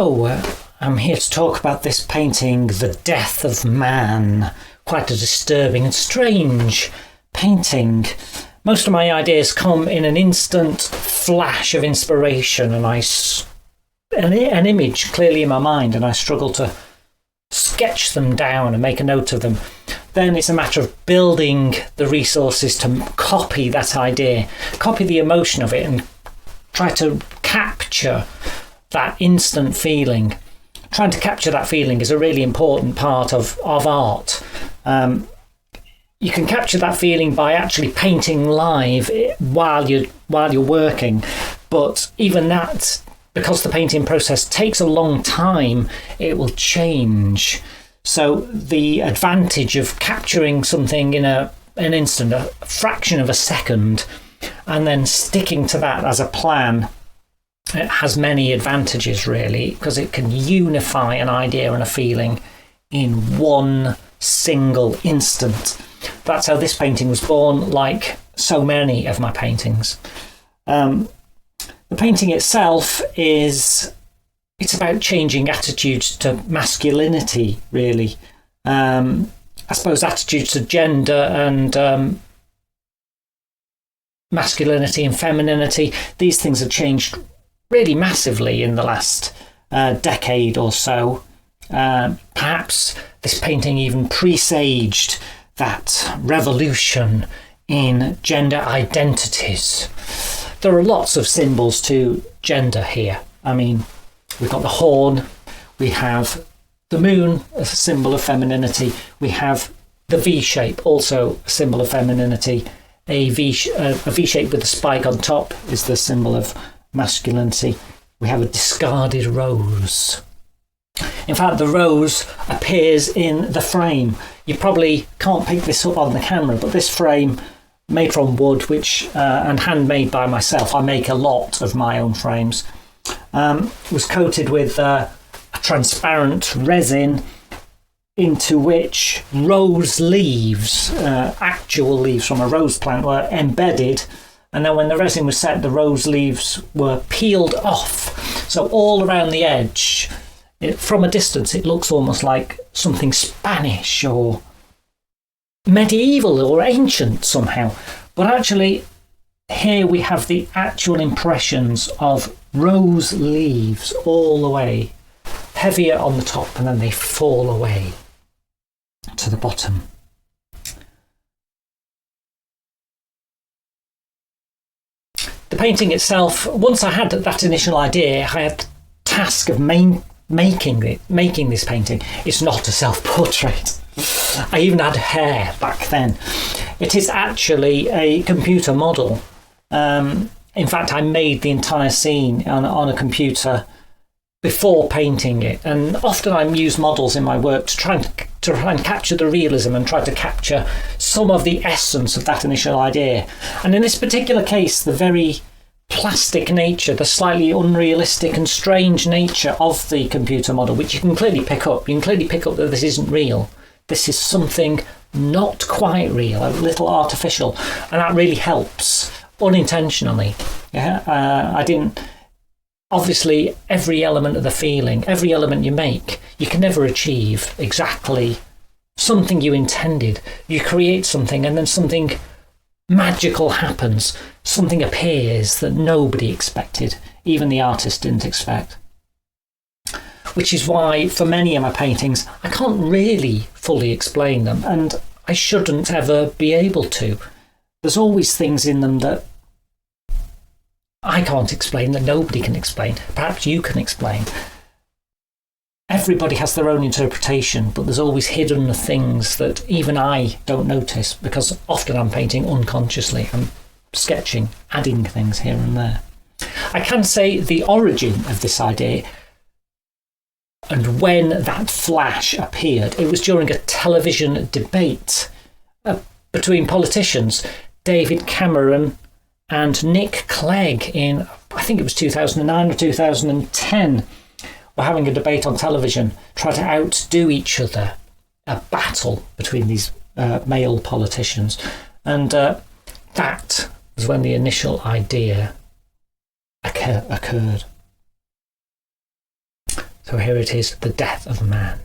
I'm here to talk about this painting, The Death of Man. Quite a disturbing and strange painting. Most of my ideas come in an instant flash of inspiration, and an image clearly in my mind, and I struggle to sketch them down and make a note of them. Then it's a matter of building the resources to copy that idea, copy the emotion of it, and try to capture that instant feeling. Trying to capture that feeling is a really important part of art. You can capture that feeling by actually painting live while you're working, but even that, because the painting process takes a long time, it will change. So the advantage of capturing something in an instant, a fraction of a second, and then sticking to that as a plan, it has many advantages really, because it can unify an idea and a feeling in one single instant. That's how this painting was born, like so many of my paintings. The painting itself it's about changing attitudes to masculinity, really. I suppose attitudes to gender and masculinity and femininity. These things have changed really massively in the last decade or so. Perhaps this painting even presaged that revolution in gender identities. There are lots of symbols to gender here. I mean, we've got the horn, we have the moon, a symbol of femininity, we have the V shape, also a symbol of femininity. A V shape with a spike on top is the symbol of masculinity. We have a discarded rose. In fact, the rose appears in the frame. You probably can't pick this up on the camera, but this frame, made from wood, and handmade by myself, I make a lot of my own frames, was coated with a transparent resin into which rose leaves, actual leaves from a rose plant, were embedded. And then when the resin was set, the rose leaves were peeled off. So all around the edge, from a distance, it looks almost like something Spanish or medieval or ancient somehow. But actually, here we have the actual impressions of rose leaves all the way, heavier on the top, and then they fall away to the bottom. The painting itself, once I had that initial idea, I had the task of making this painting. It's not a self-portrait. I even had hair back then. It is actually a computer model. In fact, I made the entire scene on a computer before painting it, and often I use models in my work to try and capture the realism and try to capture some of the essence of that initial idea. And in this particular case, the very plastic nature, the slightly unrealistic and strange nature of the computer model, which you can clearly pick up. You can clearly pick up that this isn't real. This is something not quite real, a little artificial, and that really helps unintentionally. I didn't. Obviously, every element of the feeling, every element you make, you can never achieve exactly something you intended. You create something and then something magical happens. Something appears that nobody expected, even the artist didn't expect. Which is why, for many of my paintings, I can't really fully explain them, and I shouldn't ever be able to. There's always things in them that I can't explain, that nobody can explain. Perhaps you can explain. Everybody has their own interpretation, but there's always hidden things that even I don't notice, because often I'm painting unconsciously. I'm sketching, adding things here and there. I can say the origin of this idea and when that flash appeared, it was during a television debate between politicians, David Cameron and Nick Clegg in, I think it was 2009 or 2010, were having a debate on television, trying to outdo each other, a battle between these male politicians. And that was when the initial idea occurred. So here it is, the death of man.